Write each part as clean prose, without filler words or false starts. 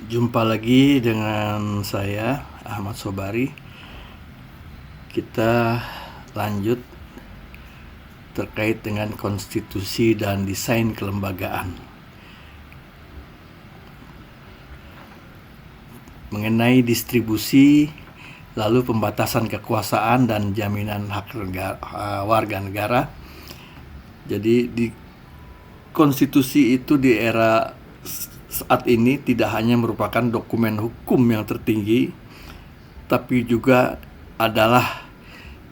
Jumpa lagi dengan saya Ahmad Sobari. Kita lanjut terkait dengan konstitusi dan desain kelembagaan. Mengenai distribusi, lalu pembatasan kekuasaan dan jaminan hak warga negara. Jadi di konstitusi itu di era saat ini tidak hanya merupakan dokumen hukum yang tertinggi, tapi juga adalah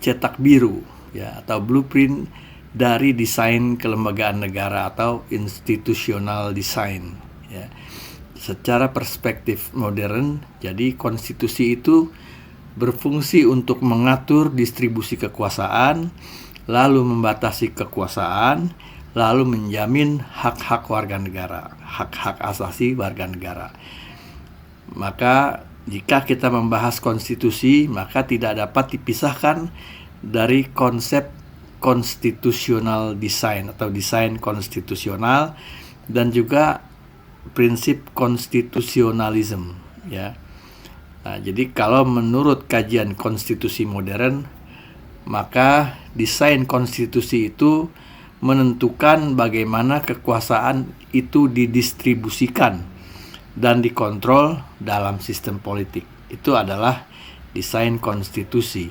cetak biru ya, atau blueprint dari desain kelembagaan negara atau institutional design ya. Secara perspektif modern, jadi konstitusi itu berfungsi untuk mengatur distribusi kekuasaan, lalu membatasi kekuasaan, lalu menjamin hak-hak warga negara, hak-hak asasi warga negara. Maka jika kita membahas konstitusi, maka tidak dapat dipisahkan dari konsep constitutional design atau desain konstitusional dan juga prinsip konstitusionalisme ya. Nah, jadi kalau menurut kajian konstitusi modern, maka desain konstitusi itu menentukan bagaimana kekuasaan itu didistribusikan dan dikontrol dalam sistem politik. Itu adalah desain konstitusi.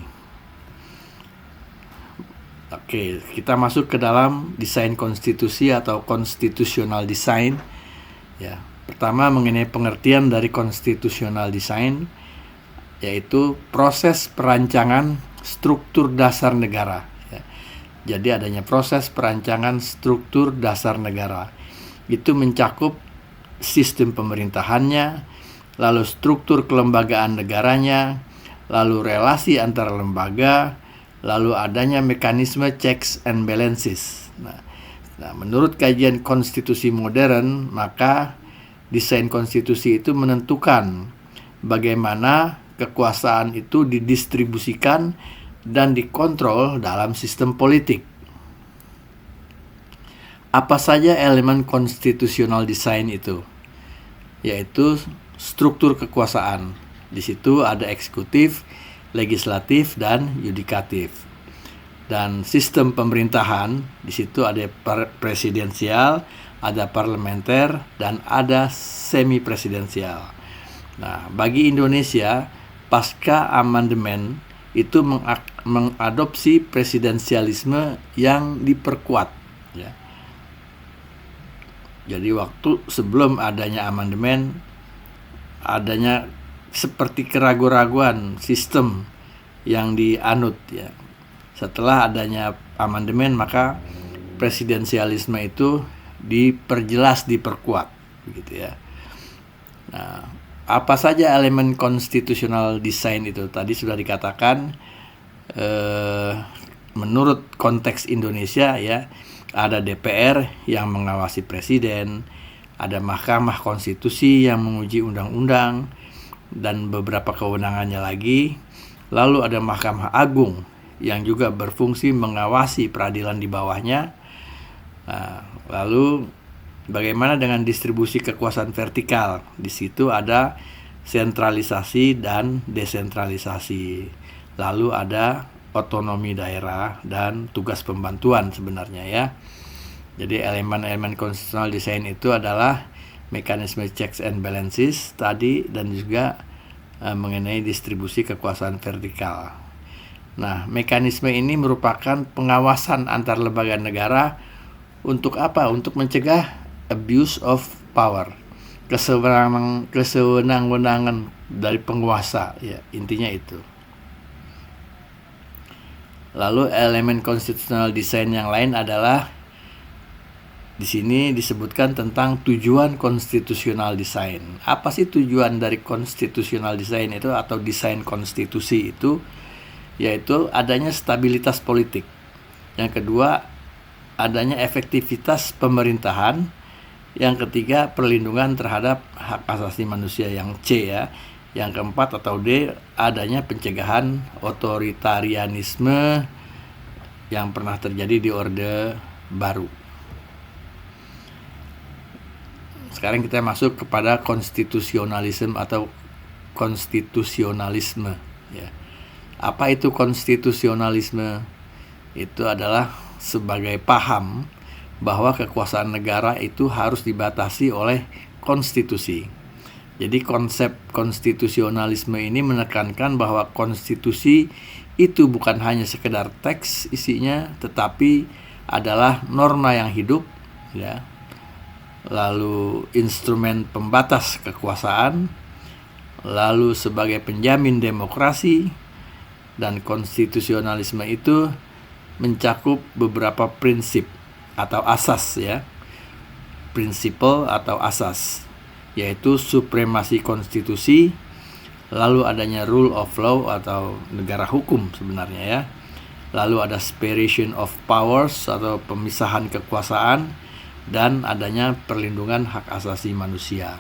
Oke, kita masuk ke dalam desain konstitusi atau constitutional design. Ya, pertama mengenai pengertian dari constitutional design, yaitu proses perancangan struktur dasar negara. Jadi adanya proses perancangan struktur dasar negara. Itu mencakup sistem pemerintahannya, lalu struktur kelembagaan negaranya, lalu relasi antar lembaga, lalu adanya mekanisme checks and balances. Nah, menurut kajian konstitusi modern, maka desain konstitusi itu menentukan bagaimana kekuasaan itu didistribusikan dan dikontrol dalam sistem politik. Apa saja elemen konstitusional design itu? Yaitu struktur kekuasaan. Di situ ada eksekutif, legislatif, dan yudikatif. Dan sistem pemerintahan, di situ ada presidensial, ada parlementer, dan ada semi presidensial. Nah, bagi Indonesia, pasca amandemen itu mengadopsi presidensialisme yang diperkuat ya. Jadi waktu sebelum adanya amandemen, adanya seperti keraguan-raguan sistem yang dianut ya. Setelah adanya amandemen, maka presidensialisme itu diperjelas, diperkuat begitu ya. Nah, apa saja elemen konstitusional design itu? Tadi sudah dikatakan menurut konteks Indonesia ya, ada DPR yang mengawasi presiden, ada Mahkamah Konstitusi yang menguji undang-undang dan beberapa kewenangannya lagi. Lalu ada Mahkamah Agung yang juga berfungsi mengawasi peradilan di bawahnya. Nah, lalu bagaimana dengan distribusi kekuasaan vertikal? Di situ ada sentralisasi dan desentralisasi. Lalu ada otonomi daerah dan tugas pembantuan sebenarnya ya. Jadi elemen-elemen konstitusional design itu adalah mekanisme checks and balances tadi dan juga mengenai distribusi kekuasaan vertikal. Nah, mekanisme ini merupakan pengawasan antar lembaga negara untuk apa? Untuk mencegah abuse of power, kesewenang-wenangan dari penguasa ya, intinya itu. Lalu elemen konstitusional desain yang lain adalah di sini disebutkan tentang tujuan konstitusional desain. Apa sih tujuan dari konstitusional desain itu atau desain konstitusi itu? Yaitu adanya stabilitas politik. Yang kedua, adanya efektivitas pemerintahan. Yang ketiga, perlindungan terhadap hak asasi manusia yang C ya. Yang keempat atau D, adanya pencegahan otoritarianisme yang pernah terjadi di Orde Baru. Sekarang kita masuk kepada konstitusionalisme atau konstitusionalisme, ya. Apa itu konstitusionalisme? Itu adalah sebagai paham bahwa kekuasaan negara itu harus dibatasi oleh konstitusi. Jadi konsep konstitusionalisme ini menekankan bahwa konstitusi itu bukan hanya sekedar teks isinya, tetapi adalah norma yang hidup, ya. Lalu instrumen pembatas kekuasaan, lalu sebagai penjamin demokrasi, dan konstitusionalisme itu mencakup beberapa prinsip atau asas, ya. Prinsipal atau asas, yaitu supremasi konstitusi, lalu adanya rule of law atau negara hukum sebenarnya, ya. Lalu ada separation of powers atau pemisahan kekuasaan, dan adanya perlindungan hak asasi manusia.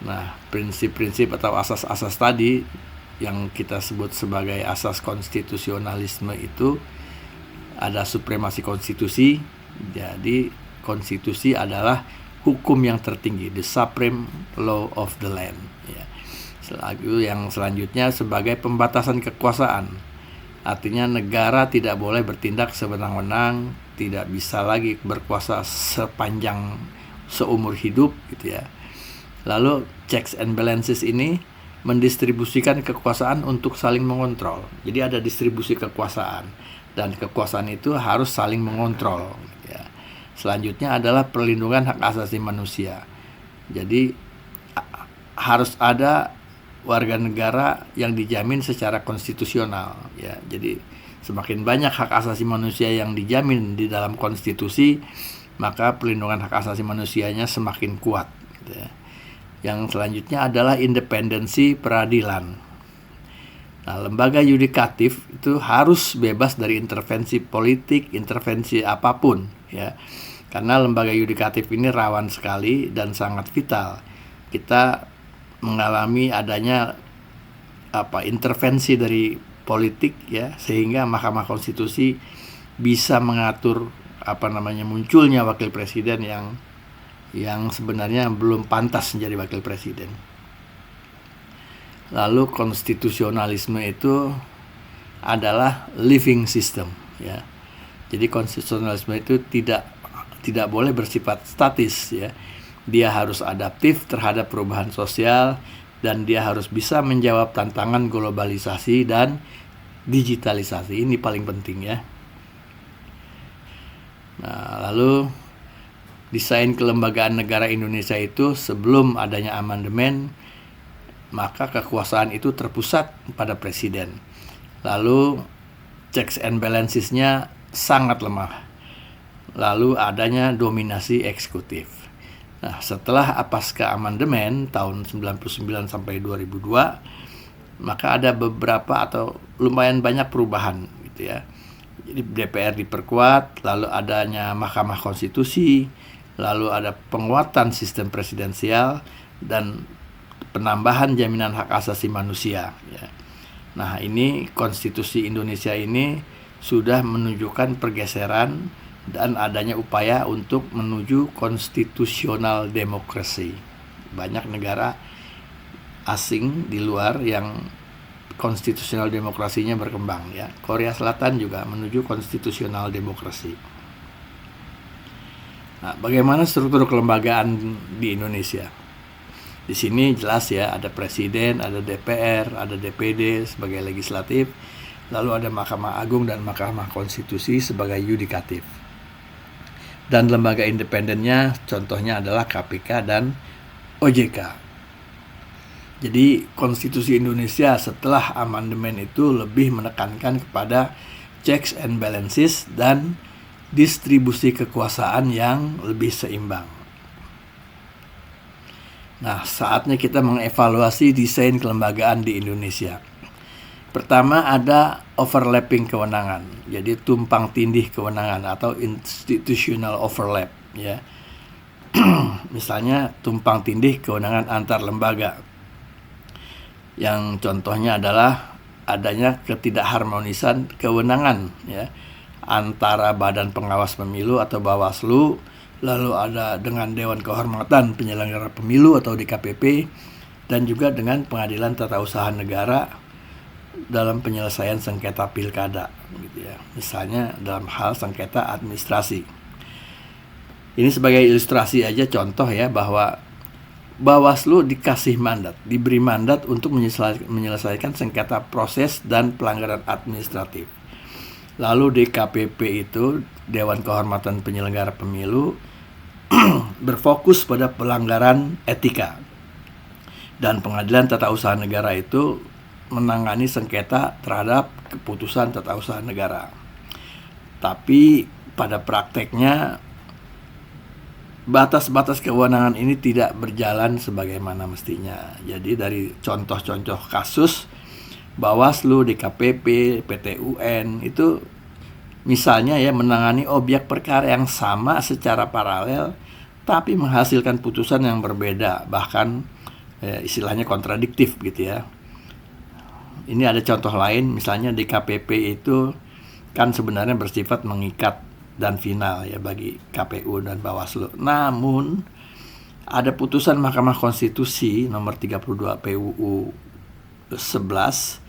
Nah, prinsip-prinsip atau asas-asas tadi yang kita sebut sebagai asas konstitusionalisme itu ada supremasi konstitusi. Jadi konstitusi adalah hukum yang tertinggi, the supreme law of the land, ya. Yang selanjutnya sebagai pembatasan kekuasaan, artinya negara tidak boleh bertindak sewenang-wenang, tidak bisa lagi berkuasa sepanjang seumur hidup, gitu ya. Lalu checks and balances ini mendistribusikan kekuasaan untuk saling mengontrol. Jadi ada distribusi kekuasaan, dan kekuasaan itu harus saling mengontrol, ya. Selanjutnya adalah perlindungan hak asasi manusia. Jadi harus ada warga negara yang dijamin secara konstitusional, ya. Jadi semakin banyak hak asasi manusia yang dijamin di dalam konstitusi, maka perlindungan hak asasi manusianya semakin kuat, gitu ya. Yang selanjutnya adalah independensi peradilan. Nah, lembaga yudikatif itu harus bebas dari intervensi politik, intervensi apapun, ya. Karena lembaga yudikatif ini rawan sekali dan sangat vital. Kita mengalami adanya intervensi dari politik, ya, sehingga Mahkamah Konstitusi bisa mengatur munculnya wakil presiden yang sebenarnya belum pantas menjadi wakil presiden. Lalu konstitusionalisme itu adalah living system, ya. Jadi konstitusionalisme itu tidak boleh bersifat statis, ya. Dia harus adaptif terhadap perubahan sosial, dan dia harus bisa menjawab tantangan globalisasi dan digitalisasi. Ini paling penting, ya. Nah, lalu desain kelembagaan negara Indonesia itu sebelum adanya amandemen, maka kekuasaan itu terpusat pada presiden. Lalu checks and balancesnya sangat lemah. Lalu adanya dominasi eksekutif. Nah, setelah pasca amandemen tahun 99 sampai 2002, maka ada beberapa atau lumayan banyak perubahan, gitu ya. Jadi DPR diperkuat, lalu adanya Mahkamah Konstitusi, lalu ada penguatan sistem presidensial, dan penambahan jaminan hak asasi manusia, ya. Nah, ini konstitusi Indonesia ini sudah menunjukkan pergeseran dan adanya upaya untuk menuju konstitusional demokrasi. Banyak negara asing di luar yang konstitusional demokrasinya berkembang, ya. Korea Selatan juga menuju konstitusional demokrasi. Nah, bagaimana struktur kelembagaan di Indonesia? Di sini jelas, ya, ada presiden, ada DPR, ada DPD sebagai legislatif, lalu ada Mahkamah Agung dan Mahkamah Konstitusi sebagai yudikatif. Dan lembaga independennya contohnya adalah KPK dan OJK. Jadi konstitusi Indonesia setelah amandemen itu lebih menekankan kepada checks and balances dan distribusi kekuasaan yang lebih seimbang. Nah, saatnya kita mengevaluasi desain kelembagaan di Indonesia. Pertama, ada overlapping kewenangan, jadi tumpang tindih kewenangan atau institutional overlap, ya. Misalnya tumpang tindih kewenangan antar lembaga, yang contohnya adalah adanya ketidakharmonisan kewenangan, ya, antara Badan Pengawas Pemilu atau Bawaslu lalu ada dengan Dewan Kehormatan Penyelenggara Pemilu atau DKPP, dan juga dengan Pengadilan Tata Usaha Negara dalam penyelesaian sengketa pilkada, gitu ya. Misalnya dalam hal sengketa administrasi. Ini sebagai ilustrasi aja, contoh ya, bahwa Bawaslu dikasih mandat, diberi mandat untuk menyelesaikan sengketa proses dan pelanggaran administratif. Lalu DKPP itu, Dewan Kehormatan Penyelenggara Pemilu, berfokus pada pelanggaran etika. Dan Pengadilan Tata Usaha Negara itu menangani sengketa terhadap keputusan tata usaha negara. Tapi pada prakteknya batas-batas kewenangan ini tidak berjalan sebagaimana mestinya. Jadi dari contoh-contoh kasus Bawaslu, DKPP, PT UN itu misalnya ya menangani objek perkara yang sama secara paralel tapi menghasilkan putusan yang berbeda, bahkan istilahnya kontradiktif gitu ya. Ini ada contoh lain, misalnya DKPP itu kan sebenarnya bersifat mengikat dan final ya bagi KPU dan Bawaslu. Namun ada putusan Mahkamah Konstitusi nomor 32 PUU 11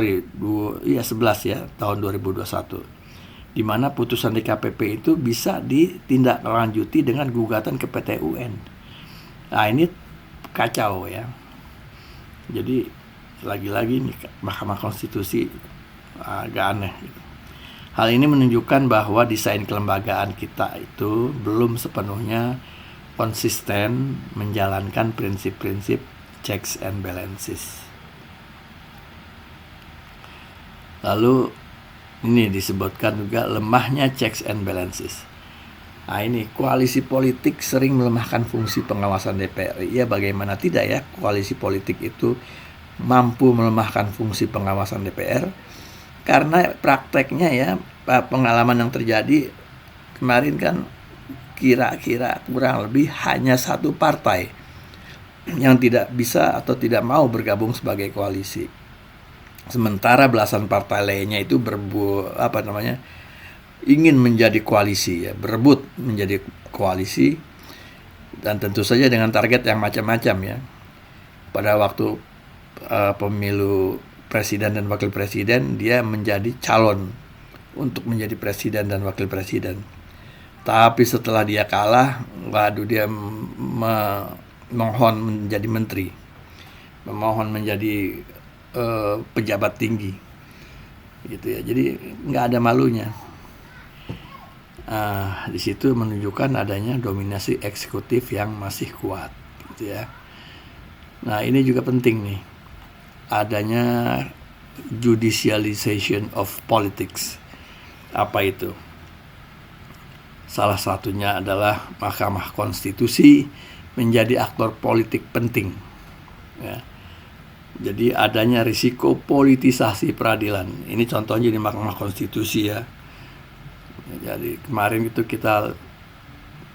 11 ya tahun 2021, di mana putusan DKPP itu bisa ditindaklanjuti dengan gugatan ke PT UN. Nah ini kacau ya. Jadi lagi-lagi nih Mahkamah Konstitusi agak aneh gitu. Hal ini menunjukkan bahwa desain kelembagaan kita itu belum sepenuhnya konsisten menjalankan prinsip-prinsip checks and balances. Lalu ini disebutkan juga lemahnya checks and balances. Nah ini koalisi politik sering melemahkan fungsi pengawasan DPR. Ya bagaimana tidak ya, koalisi politik itu mampu melemahkan fungsi pengawasan DPR. Karena prakteknya ya, pengalaman yang terjadi kemarin kan kira-kira kurang lebih hanya satu partai yang tidak bisa atau tidak mau bergabung sebagai koalisi. Sementara belasan partai lainnya itu ingin menjadi koalisi ya, berebut menjadi koalisi, dan tentu saja dengan target yang macam-macam ya. Pada waktu pemilu presiden dan wakil presiden, dia menjadi calon untuk menjadi presiden dan wakil presiden. Tapi setelah dia kalah, dia memohon menjadi menteri, memohon menjadi pejabat tinggi, gitu ya. Jadi nggak ada malunya. Di situ menunjukkan adanya dominasi eksekutif yang masih kuat, gitu ya. Nah ini juga penting nih, adanya judicialization of politics. Apa itu? Salah satunya adalah Mahkamah Konstitusi menjadi aktor politik penting ya. Jadi adanya risiko politisasi peradilan. Ini contohnya di Mahkamah Konstitusi ya. Jadi kemarin itu kita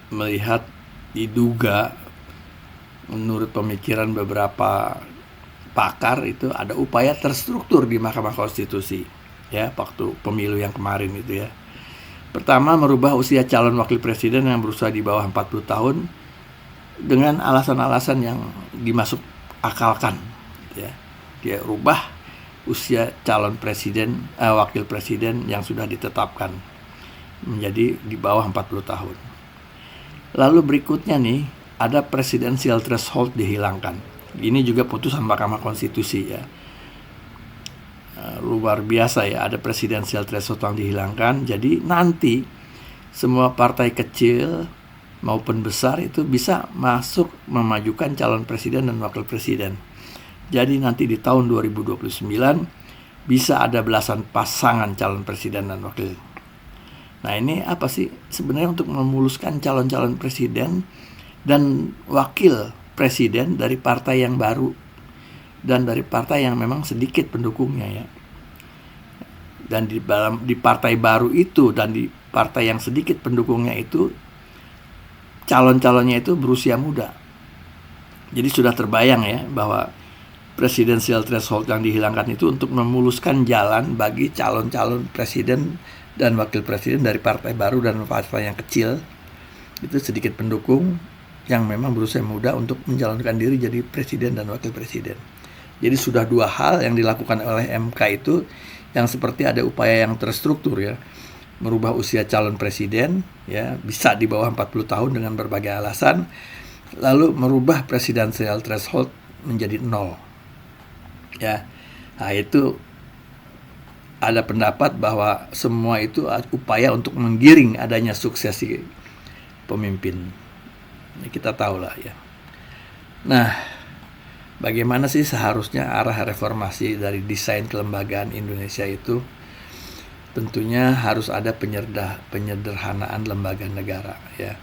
melihat, diduga menurut pemikiran beberapa pakar itu ada upaya terstruktur di Mahkamah Konstitusi ya waktu pemilu yang kemarin itu ya. Pertama, merubah usia calon wakil presiden yang berusia di bawah 40 tahun dengan alasan-alasan yang dimasuk akalkan ya. Dia rubah usia calon presiden wakil presiden yang sudah ditetapkan menjadi di bawah 40 tahun. Lalu berikutnya nih, ada presidensial threshold dihilangkan. Ini juga putusan Mahkamah Konstitusi ya. Luar biasa ya, ada presidensial threshold yang dihilangkan. Jadi nanti semua partai kecil maupun besar itu bisa masuk memajukan calon presiden dan wakil presiden. Jadi nanti di tahun 2029 bisa ada belasan pasangan calon presiden dan wakil. Nah ini apa sih sebenarnya untuk memuluskan calon-calon presiden dan wakil presiden dari partai yang baru dan dari partai yang memang sedikit pendukungnya ya. Dan di partai baru itu dan di partai yang sedikit pendukungnya itu calon-calonnya itu berusia muda. Jadi sudah terbayang ya bahwa presidensial threshold yang dihilangkan itu untuk memuluskan jalan bagi calon-calon presiden dan wakil presiden dari partai baru dan partai yang kecil, itu sedikit pendukung yang memang berusia muda untuk mencalonkan diri jadi presiden dan wakil presiden. Jadi sudah dua hal yang dilakukan oleh MK itu yang seperti ada upaya yang terstruktur ya, merubah usia calon presiden ya, bisa di bawah 40 tahun dengan berbagai alasan, lalu merubah presidential threshold menjadi 0 ya. Nah, itu ada pendapat bahwa semua itu upaya untuk menggiring adanya suksesi pemimpin. Ya, kita tahu lah ya. Nah, bagaimana sih seharusnya arah reformasi dari desain kelembagaan Indonesia itu? Tentunya harus ada penyederhanaan lembaga negara ya,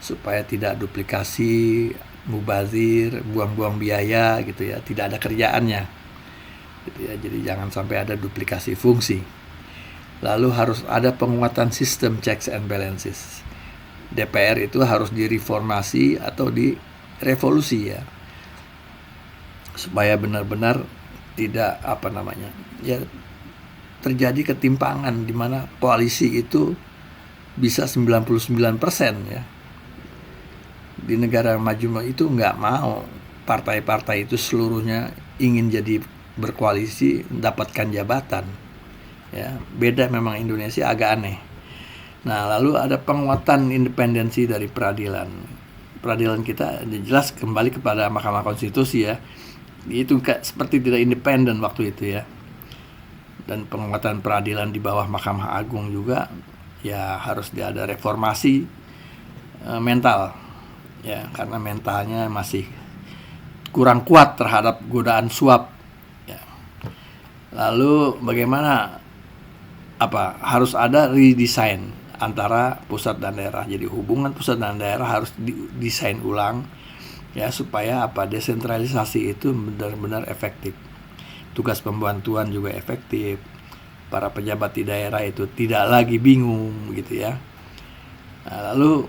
supaya tidak duplikasi, mubazir, buang-buang biaya gitu ya, tidak ada kerjaannya gitu ya. Jadi jangan sampai ada duplikasi fungsi. Lalu harus ada penguatan sistem checks and balances. DPR itu harus direformasi atau direvolusi ya, supaya benar-benar tidak terjadi ketimpangan di mana koalisi itu bisa 99% ya. Di negara maju itu nggak mau partai-partai itu seluruhnya ingin jadi berkoalisi mendapatkan jabatan ya. Beda memang Indonesia agak aneh. Nah, lalu ada penguatan independensi dari peradilan. Peradilan kita jelas kembali kepada Mahkamah Konstitusi ya. Itu seperti tidak independen waktu itu ya. Dan penguatan peradilan di bawah Mahkamah Agung juga ya, harus ada reformasi mental ya, karena mentalnya masih kurang kuat terhadap godaan suap ya. Lalu bagaimana harus ada redesign antara pusat dan daerah. Jadi hubungan pusat dan daerah harus didesain ulang ya, supaya desentralisasi itu benar-benar efektif. Tugas pembantuan juga efektif. Para pejabat di daerah itu tidak lagi bingung gitu ya. Nah, lalu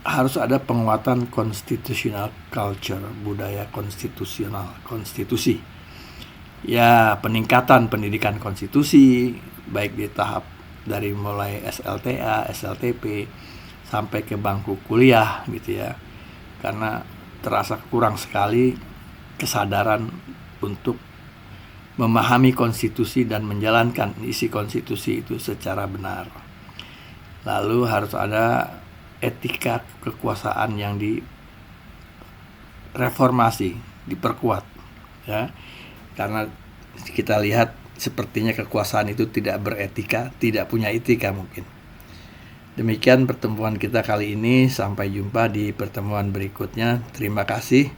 harus ada penguatan constitutional culture, budaya konstitusi. Ya, peningkatan pendidikan konstitusi baik di tahap dari mulai SLTA, SLTP sampai ke bangku kuliah gitu ya. Karena terasa kurang sekali kesadaran untuk memahami konstitusi dan menjalankan isi konstitusi itu secara benar. Lalu harus ada etika kekuasaan yang direformasi, diperkuat ya. Karena kita lihat sepertinya kekuasaan itu tidak beretika, tidak punya etika mungkin. Demikian pertemuan kita kali ini, sampai jumpa di pertemuan berikutnya. Terima kasih.